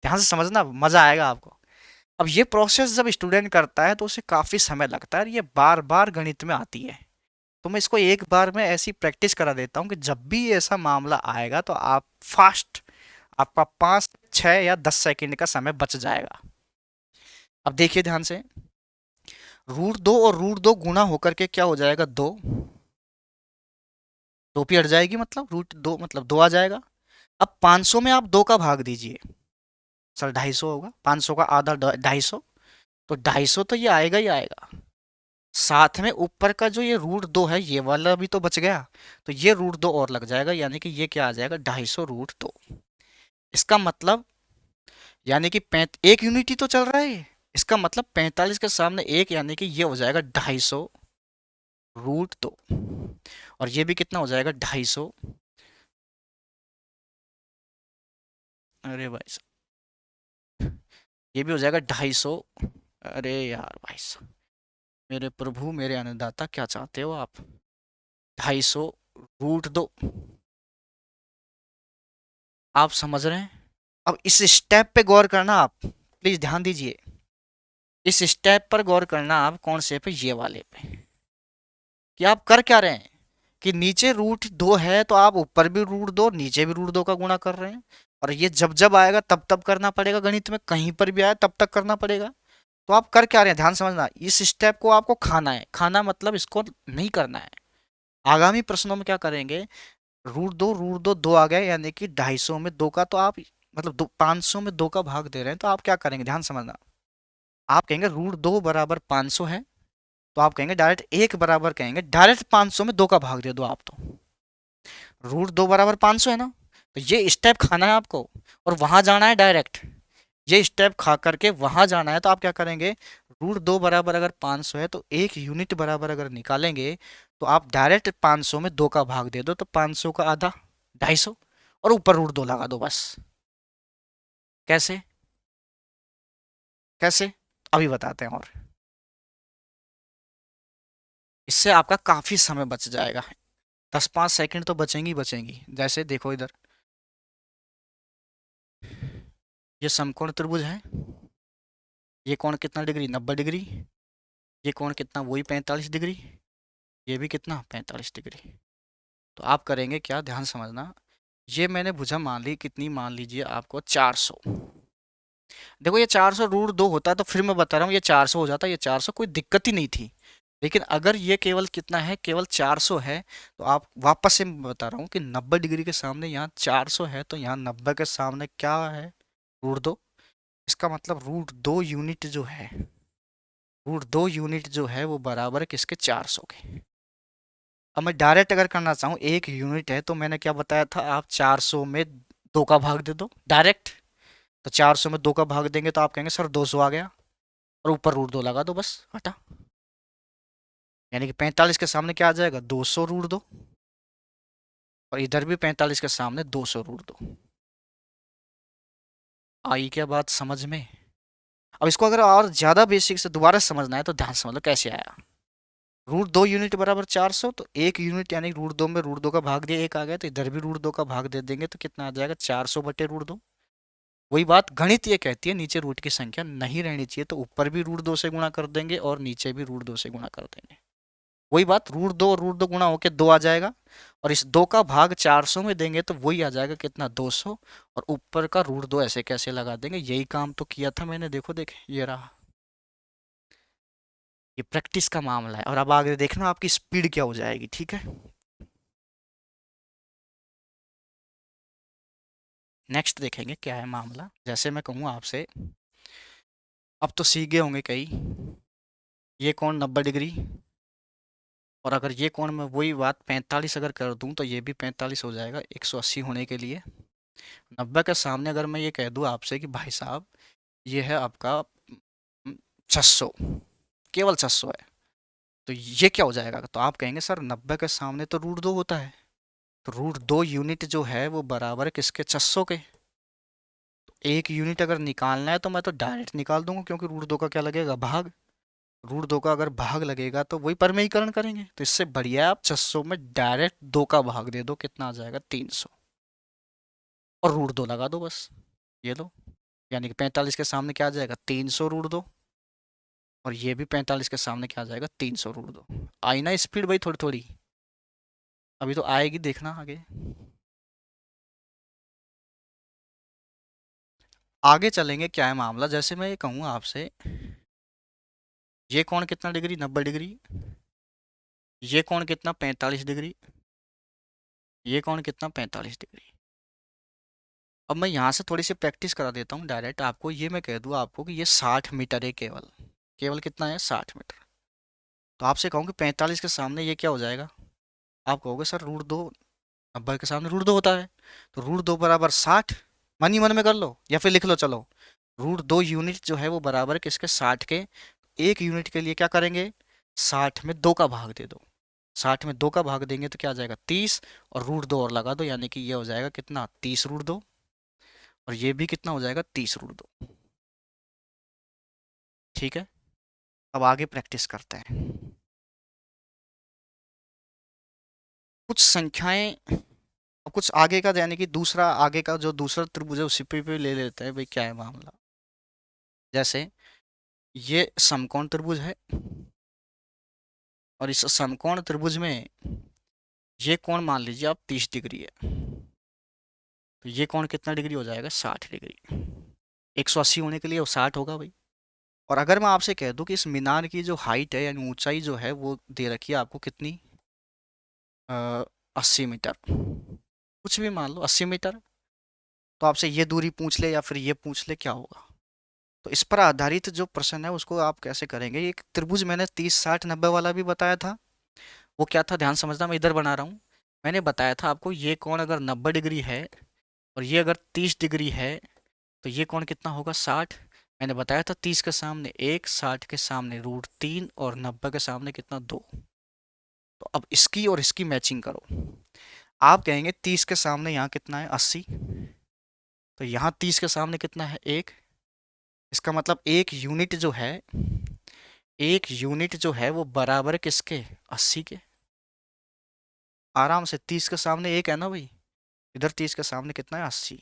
A: ध्यान से समझना, मजा आएगा आपको। अब ये प्रोसेस जब स्टूडेंट करता है तो उसे काफी समय लगता है, ये बार बार गणित में आती है। तो मैं इसको एक बार में ऐसी प्रैक्टिस करा देता हूँ कि जब भी ऐसा मामला आएगा तो आप फास्ट, आपका 5, 6 या 10 सेकंड का समय बच जाएगा। अब देखिए ध्यान से, √2 और √2 गुणा होकर के क्या हो जाएगा, 2। 2 भी हट जाएगी, मतलब √2 मतलब 2 आ जाएगा। अब 500 में आप 2 का भाग दीजिए, सर 250 होगा, 500 का आधा 250, तो 250 तो ये आएगा ही आएगा। साथ में ऊपर का जो ये √2 है ये वाला भी तो बच गया, तो ये √2 और लग जाएगा, यानी कि ये क्या आ जाएगा, 250 √2। इसका मतलब यानी कि 1 यूनिट ही तो चल रहा है, इसका मतलब 45 के सामने 1, यानी कि ये हो जाएगा 250 √2, और ये भी कितना हो जाएगा, 250। अरे भाई साहब, ये भी हो जाएगा 250। अरे यार भाई साहब, मेरे प्रभु मेरे अन्नदाता, क्या चाहते हो आप, 250 √2, आप समझ रहे हैं। अब इस स्टेप पे गौर करना आप, प्लीज ध्यान दीजिए, इस स्टेप पर गौर करना आप, कौन से पे, ये वाले पे, कि आप कर क्या रहे हैं, कि नीचे √2 है तो आप ऊपर भी √2 नीचे भी √2 का गुणा कर रहे हैं, और ये जब जब आएगा तब तब करना पड़ेगा, गणित में कहीं पर भी आए तब तक करना पड़ेगा। तो आप कर क्या रहे हैं, ध्यान समझना, इस स्टेप को आपको खाना है, खाना मतलब इसको नहीं करना है। आगामी प्रश्नों में क्या करेंगे, √2 आ गया, यानी कि 250 में 2 का, तो आप मतलब 500 में 2 का भाग दे रहे हैं, तो आप क्या करेंगे, ध्यान समझना, आप कहेंगे √2 बराबर 500 है, तो आप कहेंगे डायरेक्ट 1 बराबर, कहेंगे डायरेक्ट 500 में 2 का भाग दे दो आप, तो √2 बराबर 500 है ना, तो ये स्टेप खाना है आपको, और वहां जाना है डायरेक्ट, ये स्टेप खा करके वहां जाना है, तो आप क्या करेंगे, √2 बराबर अगर 500 है तो 1 यूनिट बराबर अगर निकालेंगे, तो आप डायरेक्ट 500 में 2 का भाग दे दो, तो 500 का आधा 250, और ऊपर √2 लगा दो बस। कैसे, कैसे, अभी बताते हैं, और इससे आपका काफी समय बच जाएगा, 10-5 सेकंड तो बचेंगी बचेंगी। जैसे देखो इधर, ये समकोण त्रिभुज है, ये कोण कितना डिग्री, 90 डिग्री, ये कोण कितना, वही 45 डिग्री, ये भी कितना, 45 डिग्री। तो आप करेंगे क्या, ध्यान समझना, ये मैंने भुजा मान ली, कितनी मान लीजिए आपको, 400। देखो ये 400 √2 होता तो फिर मैं बता रहा हूँ ये 400 हो जाता, ये 400 कोई दिक्कत ही नहीं थी, लेकिन अगर ये केवल कितना है, केवल 400 है, तो आप वापस से मैं बता रहा हूँ कि 90 डिग्री के सामने यहाँ 400 है, तो यहाँ 90 के सामने क्या है, √2। इसका मतलब √2 यूनिट जो है, √2 यूनिट जो है वो बराबर है किसके, 400 के। अब मैं डायरेक्ट अगर करना चाहूँ, 1 यूनिट है, तो मैंने क्या बताया था, आप 400 में 2 का भाग दे दो डायरेक्ट, तो 400 में 2 का भाग देंगे तो आप कहेंगे सर 200 आ गया, और ऊपर √2 लगा दो बस, हटा, यानी कि 45 के सामने क्या आ जाएगा, 200 √2, और इधर भी 45 के सामने 200 √2। आई क्या बात समझ में। अब इसको अगर और ज्यादा बेसिक से दोबारा समझना है तो ध्यान समझ लो कैसे आया, √2 यूनिट बराबर 400, तो 1 यूनिट यानी √2 में √2 का भाग दिया 1 आ गया, तो इधर भी √2 का भाग दे देंगे तो कितना आ जाएगा, 400 बटे √2। वही बात गणित ये कहती है, नीचे रूट की संख्या नहीं रहनी चाहिए, तो ऊपर भी √2 से गुणा कर देंगे और नीचे भी √2 से गुणा कर देंगे। वही बात, √2 और √2 गुणा होकर 2 आ जाएगा, और इस 2 का भाग 400 में देंगे तो वही आ जाएगा कितना, 200, और ऊपर का √2 ऐसे कैसे लगा देंगे, यही काम तो किया था मैंने, देखो देखे ये रहा, ये प्रैक्टिस का मामला है। और अब आगे देखना आपकी स्पीड क्या हो जाएगी, ठीक है। नेक्स्ट देखेंगे क्या है मामला, जैसे मैं कहूँ आपसे, अब तो सीख गए होंगे कई, ये कोण 90 डिग्री, और अगर ये कोण में वही बात 45 अगर कर दूं तो ये भी 45 हो जाएगा 180 होने के लिए। 90 के सामने अगर मैं ये कह दूं आपसे कि भाई साहब ये है आपका 600, केवल 600 है, तो ये क्या हो जाएगा, तो आप कहेंगे सर 90 के सामने तो √2 होता है, तो √2 यूनिट जो है वो बराबर है किसके, 600 के। तो 1 यूनिट अगर निकालना है तो मैं तो डायरेक्ट निकाल दूंगा, क्योंकि √2 का क्या लगेगा, भाग, √2 का अगर भाग लगेगा तो वही परमेयीकरण करेंगे, तो इससे बढ़िया आप 600 में डायरेक्ट 2 का भाग दे दो, कितना आ जाएगा, 300, और √2 लगा दो बस, ये लो, यानी कि 45 के सामने क्या आ जाएगा, 300 √2, और ये भी 45 के सामने क्या आ जाएगा, 300 √2। आई ना स्पीड भाई थोड़ी थोड़ी। अभी तो आएगी, देखना आगे। आगे चलेंगे, क्या है मामला, जैसे मैं ये कहूँ आपसे, ये कोण कितना डिग्री, 90 डिग्री। ये कोण कितना, 45 डिग्री। ये कोण कितना, 45 डिग्री। अब मैं यहाँ से थोड़ी सी प्रैक्टिस करा देता हूँ डायरेक्ट आपको। ये मैं कह दूँ आपको कि ये 60 मीटर है, केवल केवल कितना है, 60 मीटर। तो आपसे कहूँ कि 45 के सामने ये क्या हो जाएगा। आप कहोगे सर √2, 90 के सामने √2 होता है। तो √2 बराबर 60। मन ही मन में कर लो या फिर लिख लो, चलो। √2 यूनिट जो है वो बराबर है किसके, 60 के। एक यूनिट के लिए क्या करेंगे, 60 में 2 का भाग दे दो। 60 में 2 का भाग देंगे तो क्या आ जाएगा, 30। और √2 और लगा दो, यानी कि ये हो जाएगा कितना, 30 √2। और ये भी कितना हो जाएगा, 30 √2। ठीक है। अब आगे प्रैक्टिस करते हैं। कुछ संख्याएं, अब कुछ आगे का, यानी कि दूसरा आगे का जो दूसरा त्रिभुज है उसी पे ले लेते हैं भाई, क्या है मामला। जैसे ये समकोण त्रिभुज है, और इस समकोण त्रिभुज में ये कोण मान लीजिए आप 30 डिग्री है। तो ये कोण कितना डिग्री हो जाएगा, 60 डिग्री। 180 होने के लिए वो 60 होगा भाई। और अगर मैं आपसे कह दूं कि इस मीनार की जो हाइट है यानी ऊंचाई जो है वो दे रखी है आपको कितनी, 80 मीटर। कुछ भी मान लो 80 मीटर। तो आपसे ये दूरी पूछ ले या फिर ये पूछ ले, क्या होगा। तो इस पर आधारित जो प्रश्न है उसको आप कैसे करेंगे। एक त्रिभुज मैंने 30 60 90 वाला भी बताया था। वो क्या था, ध्यान समझना, मैं इधर बना रहा हूँ। मैंने बताया था आपको, ये कोण अगर 90 डिग्री है और ये अगर 30 डिग्री है, तो ये कोण कितना होगा, 60। मैंने बताया था 30 के सामने 1, 60 के सामने √3 और 90 के सामने कितना, 2। तो अब इसकी और इसकी मैचिंग करो। आप कहेंगे 30 के सामने यहाँ कितना है, 80। तो यहाँ 30 के सामने कितना है, 1। इसका मतलब एक यूनिट जो है, एक यूनिट जो है वो बराबर है किसके, 80 के। आराम से 30 के सामने 1 है ना भाई, इधर 30 के सामने कितना है, 80।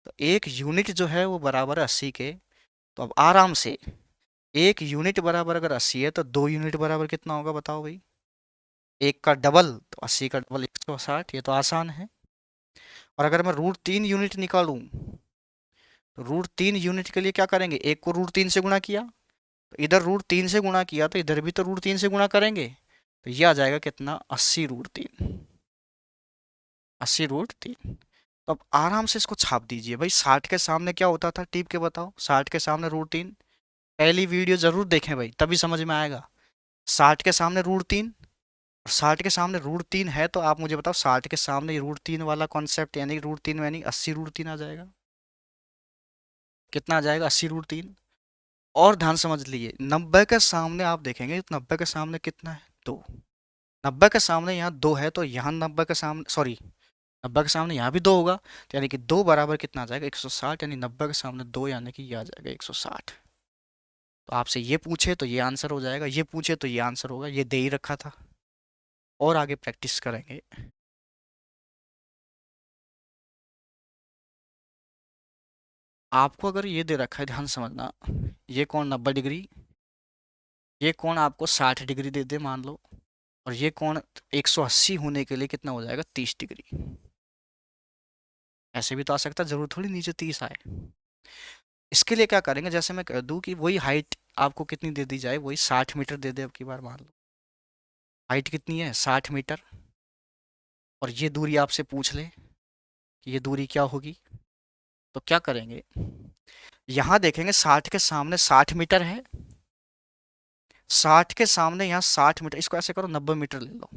A: तो एक यूनिट जो है वो बराबर है 80 के। तो अब आराम से एक यूनिट बराबर अगर 80 है तो 2 यूनिट बराबर कितना होगा, बताओ भाई। एक का डबल तो 80 का डबल 160, ये तो आसान है। और अगर मैं √3 यूनिट निकालूं, तो √3 यूनिट के लिए क्या करेंगे, एक को √3 से गुणा किया, तो इधर √3 से गुणा किया तो इधर भी तो √3 से गुणा करेंगे। तो ये आ जाएगा कितना, 80 √3। 80 √3। तो अब आराम से इसको छाप दीजिए भाई। 60 के सामने क्या होता था, टीप के बताओ, 60 के सामने √3। पहली वीडियो जरूर देखें भाई, तभी समझ में आएगा। 60 के सामने √3, और 60 के सामने √3 है, तो आप मुझे बताओ 60 के सामने √3 वाला कॉन्सेप्ट, यानी √3 यानी 80 √3 आ जाएगा। कितना आ जाएगा, 80 √3। और ध्यान समझ लीजिए, 90 के सामने आप देखेंगे, 90 के सामने कितना है, 2। 90 के सामने यहाँ 2 है, तो यहाँ 90 के सामने, सॉरी, 90 के सामने यहाँ भी 2 होगा। तो यानी कि 2 बराबर कितना आ जाएगा, 160। यानी 90 के सामने 2, यानी कि ये आ जाएगा 160। तो आपसे ये पूछे तो ये आंसर हो जाएगा, ये पूछे तो ये आंसर होगा, ये दे ही रखा था। और आगे प्रैक्टिस करेंगे। आपको अगर ये दे रखा है, ध्यान समझना, ये कोण 90 डिग्री, ये कोण आपको 60 डिग्री दे दे मान लो, और ये कोण 180 होने के लिए कितना हो जाएगा, 30 डिग्री। ऐसे भी तो आ सकता है, जरूर थोड़ी नीचे 30 आए। इसके लिए क्या करेंगे, जैसे मैं कह दूं कि वही हाइट आपको कितनी दे दी जाए, वही 60 मीटर दे दे अब की बार मान लो। हाइट कितनी है, 60 मीटर। और ये दूरी आपसे पूछ ले कि ये दूरी क्या होगी। तो क्या करेंगे, यहाँ देखेंगे 60 के सामने 60 मीटर है। 60 के सामने यहाँ 60 मीटर, इसको ऐसे करो 90 मीटर ले लो।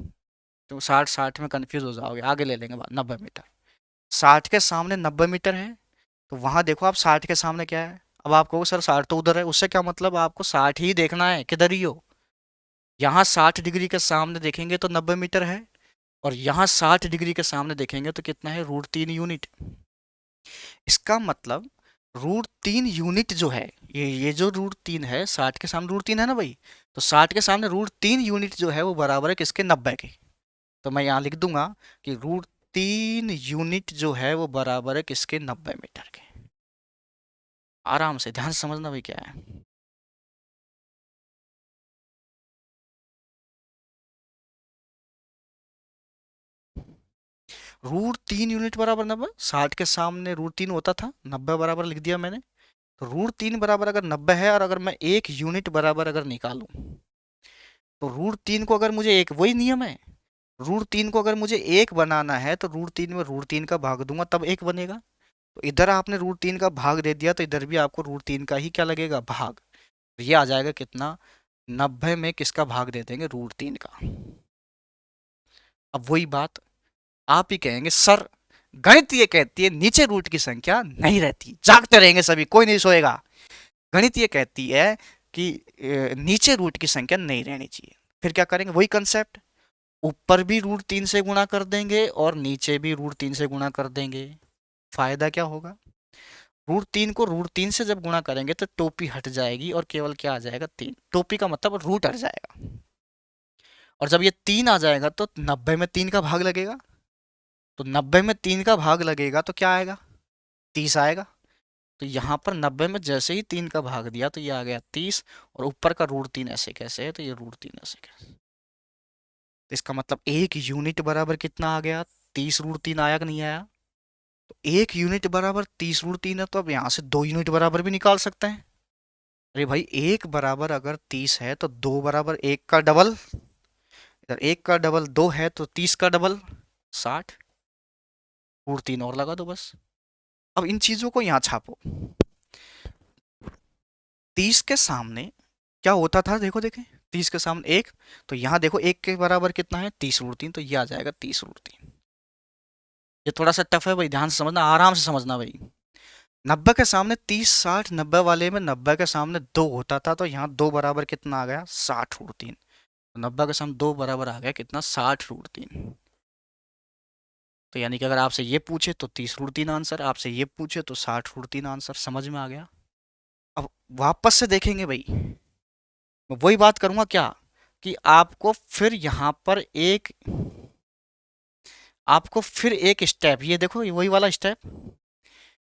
A: तो 60 60 में कंफ्यूज हो जाओगे, आगे ले लेंगे बाद, 90 मीटर। 60 के सामने 90 मीटर है। तो वहां देखो आप, 60 के सामने क्या है। अब आप कहोगे सर 60 तो उधर है, उससे क्या मतलब, आपको 60 ही देखना है, किधर ही हो। यहाँ 60 डिग्री के सामने देखेंगे तो 90 मीटर है, और यहाँ 60 डिग्री के सामने देखेंगे तो कितना है, √3 यूनिट। इसका मतलब √3 यूनिट जो है, ये जो √3 है, 60 के सामने √3 है ना भाई। तो 60 के सामने √3 यूनिट जो है वो बराबर है किसके, 90 के। तो मैं यहाँ लिख दूंगा कि √3 यूनिट जो है वो बराबर है किसके, 90 मीटर के। आराम से ध्यान से समझना भाई, क्या है। √3 यूनिट बराबर 90, 60 के सामने √3 होता था, 90 बराबर लिख दिया मैंने। तो √3 बराबर अगर 90 है और अगर मैं 1 यूनिट बराबर अगर निकालूं, तो √3 को अगर मुझे एक, वही नियम है, √3 को अगर मुझे एक बनाना है तो √3 में √3 का भाग दूंगा तब एक बनेगा। तो इधर आपने √3 का भाग दे दिया तो इधर भी आपको √3 का ही क्या लगेगा, भाग। तो ये आ जाएगा कितना, 90 में किसका भाग दे देंगे, √3 का। अब वही बात आप ही कहेंगे सर गणित ये कहती है नीचे रूट की संख्या नहीं रहती, जागते रहेंगे सभी, कोई नहीं सोएगा। गणित ये कहती है कि नीचे रूट की संख्या नहीं रहनी चाहिए। फिर क्या करेंगे, वही कंसेप्ट, ऊपर भी √3 से गुणा कर देंगे और नीचे भी √3 से गुणा कर देंगे। फायदा क्या होगा, √3 को √3 से जब गुणा करेंगे तो टोपी हट जाएगी और केवल क्या आ जाएगा, 3। टोपी का मतलब रूट हट जाएगा। और जब ये 3 आ जाएगा तो 90 में 3 का भाग लगेगा, तो 90 में 3 का भाग लगेगा तो क्या आएगा, 30 आएगा। तो यहाँ पर 90 में जैसे ही 3 का भाग दिया तो ये आ गया 30, और ऊपर का √3 ऐसे कैसे है, तो ये √3 ऐसे कैसे। तो इसका मतलब 1 यूनिट बराबर कितना आ गया, 30 √3 आया कि नहीं आया। तो 1 यूनिट बराबर 30 √3 है, तो अब यहाँ से 2 यूनिट बराबर भी निकाल सकते हैं। अरे भाई 1 बराबर अगर 30 है तो 2 बराबर 1 का डबल, इधर 1 का डबल 2 है तो 30 का डबल 60, √3 और लगा दो बस। अब इन चीजों को यहाँ छापो, 30 के सामने क्या होता था, देखो देखें, 30 के सामने 1, तो यहाँ देखो 1 के बराबर कितना है, 30 √3, तो ये आ जाएगा 30 √3। ये थोड़ा सा टफ है भाई, ध्यान से समझना, आराम से समझना भाई। 90 के सामने 30, 60, 90 वाले में 90 के सामने 2 होता था, तो यहाँ 2 बराबर कितना आ गया, 60 √3। 90 के सामने 2 बराबर आ गया कितना, 60 √3। तो यानी कि अगर आपसे ये पूछे तो 30 √3 आंसर, आपसे ये पूछे तो 60 √3 आंसर, समझ में आ गया। अब वापस से देखेंगे भाई, मैं वही बात करूंगा क्या, कि आपको फिर यहाँ पर एक, आपको फिर एक स्टेप, ये देखो ये वही वाला स्टेप,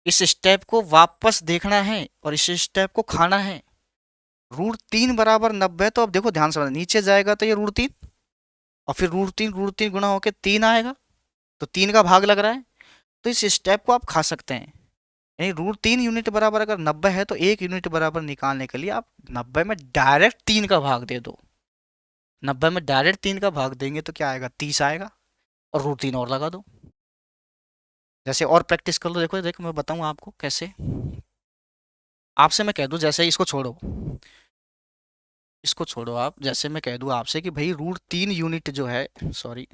A: इस स्टेप को वापस देखना है और इस स्टेप को खाना है। √3 बराबर 90, तो अब देखो ध्यान से, नीचे जाएगा तो ये √3, और फिर √3 गुणा होके 3 आएगा, तो 3 का भाग लग रहा है, तो इस स्टेप को आप खा सकते हैं। यानी √3 यूनिट बराबर अगर 90 है तो 1 यूनिट बराबर निकालने के लिए आप 90 में डायरेक्ट 3 का भाग दे दो। 90 में डायरेक्ट 3 का भाग देंगे तो क्या आएगा, 30 आएगा, और √3 और लगा दो। जैसे और प्रैक्टिस कर लो, देखो देखो मैं बताऊं आपको कैसे। आपसे मैं कह दूं, जैसे इसको छोड़ो, इसको छोड़ो आप, जैसे मैं कह दूं आपसे कि भाई √3 यूनिट जो है, सॉरी,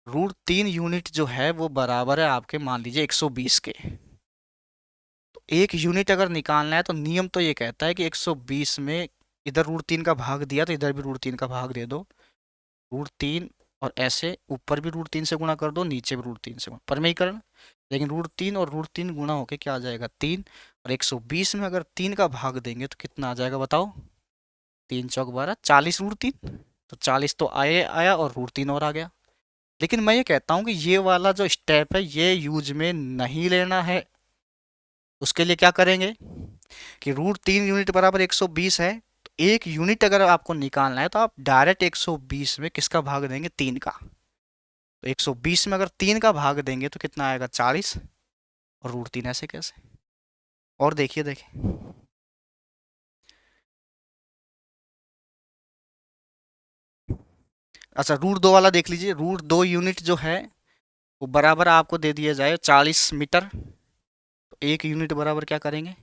A: √3 यूनिट जो है वो बराबर है आपके, मान लीजिए 120 के। तो 1 यूनिट अगर निकालना है तो नियम तो ये कहता है कि 120 में इधर √3 का भाग दिया तो इधर भी √3 का भाग दे दो, √3, और ऐसे ऊपर भी √3 से गुणा कर दो, नीचे भी √3 से गुणा, परमेयीकरण। लेकिन √3 और √3 गुणा होके क्या आ जाएगा, 3, और 120 में अगर 3 का भाग देंगे तो कितना आ जाएगा बताओ, 3 चौक 12, 40 √3। तो 40 तो आए आया और √3 और आ गया। लेकिन मैं ये कहता हूँ कि ये वाला जो स्टेप है ये यूज में नहीं लेना है। उसके लिए क्या करेंगे कि √3 यूनिट बराबर 120 है, तो 1 यूनिट अगर आपको निकालना है तो आप डायरेक्ट 120 में किसका भाग देंगे, 3 का। तो 120 में अगर 3 का भाग देंगे तो कितना आएगा, 40, और √3 ऐसे कैसे। और देखिए देखिए, अच्छा √2 वाला देख लीजिए, √2 यूनिट जो है वो बराबर आपको दे दिया जाए 40 मीटर। तो 1 यूनिट बराबर क्या करेंगे,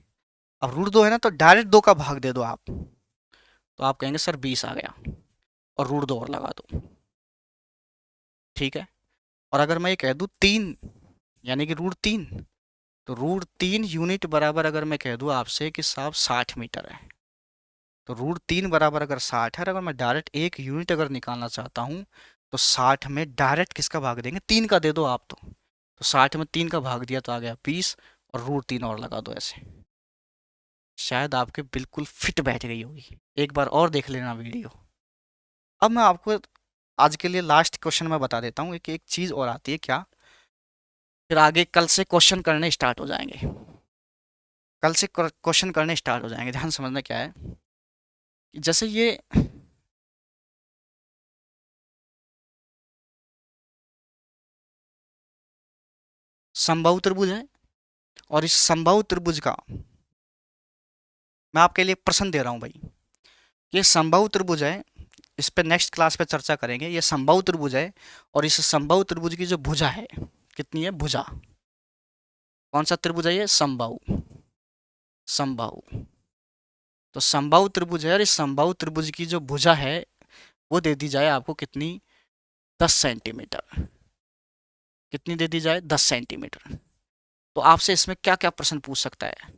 A: अब √2 है ना तो डायरेक्ट 2 का भाग दे दो आप, तो आप कहेंगे सर 20 आ गया, और √2 और लगा दो, ठीक है। और अगर मैं ये कह दूं 3, यानी कि √3, तो √3 यूनिट बराबर अगर मैं कह दूं आपसे कि साहब 60 मीटर है, तो √3 बराबर अगर 60 है, अगर मैं डायरेक्ट 1 यूनिट अगर निकालना चाहता हूँ तो 60 में डायरेक्ट किसका भाग देंगे, 3 का दे दो आप। तो 60 में 3 का भाग दिया तो आ गया 20, और √3 और लगा दो ऐसे। शायद आपके बिल्कुल फिट बैठ गई होगी, एक बार और देख लेना वीडियो। अब मैं आपको आज के लिए लास्ट क्वेश्चन में बता देता हूँ, एक चीज़ और आती है क्या, फिर आगे कल से क्वेश्चन करने स्टार्ट हो जाएंगे, कल से क्वेश्चन करने स्टार्ट हो जाएंगे। ध्यान समझना क्या है, जैसे ये समबाहु त्रिभुज है, और इस समबाहु त्रिभुज का मैं आपके लिए प्रश्न दे रहा हूं भाई। ये समबाहु त्रिभुज है, इस पे नेक्स्ट क्लास पे चर्चा करेंगे। ये समबाहु त्रिभुज है, और इस समबाहु त्रिभुज की जो भुजा है, कितनी है भुजा, कौन सा त्रिभुज है ये, समबाहु, समबाहु। तो समबाहु त्रिभुज है, और इस समबाहु त्रिभुज की जो भुजा है वो दे दी जाए आपको कितनी, 10 सेंटीमीटर। कितनी दे दी जाए, 10 सेंटीमीटर। तो आपसे इसमें क्या क्या प्रश्न पूछ सकता है,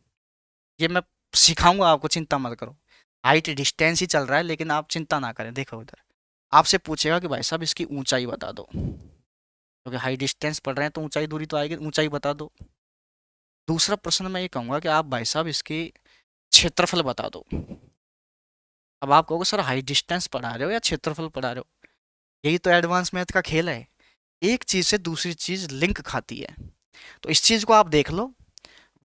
A: ये मैं सिखाऊंगा आपको, चिंता मत करो। हाइट डिस्टेंस ही चल रहा है, लेकिन आप चिंता ना करें। देखो उधर आपसे पूछेगा कि भाई साहब इसकी ऊंचाई बता दो, क्योंकि हाई डिस्टेंस पढ़ रहे हैं तो ऊंचाई दूरी तो आएगी, ऊंचाई बता दो। दूसरा प्रश्न मैं ये कहूंगा कि आप भाई साहब इसकी क्षेत्रफल बता दो। अब आप कहोगे सर हाई डिस्टेंस पढ़ा रहे हो या क्षेत्रफल पढ़ा रहे हो, यही तो एडवांस मैथ का खेल है। एक चीज से दूसरी चीज लिंक खाती है। तो इस चीज को आप देख लो,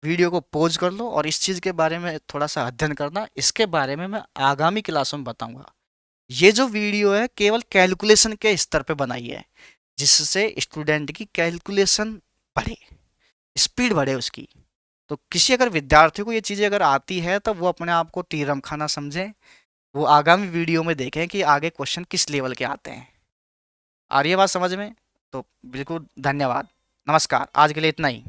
A: वीडियो को पॉज कर लो, और इस चीज के बारे में थोड़ा सा अध्ययन करना। इसके बारे में मैं आगामी क्लासों में बताऊंगा। ये जो वीडियो है केवल कैलकुलेशन के स्तर पे बनाई है, जिससे स्टूडेंट की कैलकुलेशन बढ़े, स्पीड बढ़े उसकी। तो किसी अगर विद्यार्थी को ये चीज़ें अगर आती है तो वो अपने आप को तीरम खाना समझें, वो आगामी वीडियो में देखें कि आगे क्वेश्चन किस लेवल के आते हैं। आ रही है बात समझ में? तो बिल्कुल धन्यवाद, नमस्कार, आज के लिए इतना ही।